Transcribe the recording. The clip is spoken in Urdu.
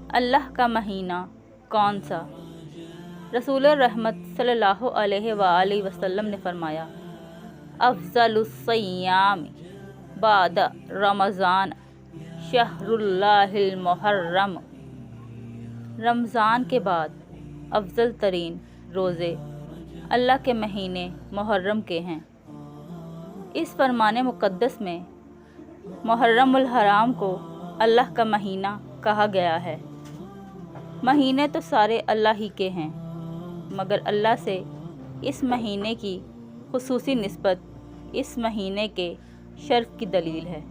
اللہ کا مہینہ کون سا؟ رسول رحمت صلی اللہ علیہ وآلہ وسلم نے فرمایا، افضل الصیام بعد رمضان شہر اللہ المحرم۔ رمضان کے بعد افضل ترین روزے اللہ کے مہینے محرم کے ہیں۔ اس فرمان مقدس میں محرم الحرام کو اللہ کا مہینہ کہا گیا ہے۔ مہینے تو سارے اللہ ہی کے ہیں، مگر اللہ سے اس مہینے کی خصوصی نسبت اس مہینے کے شرف کی دلیل ہے۔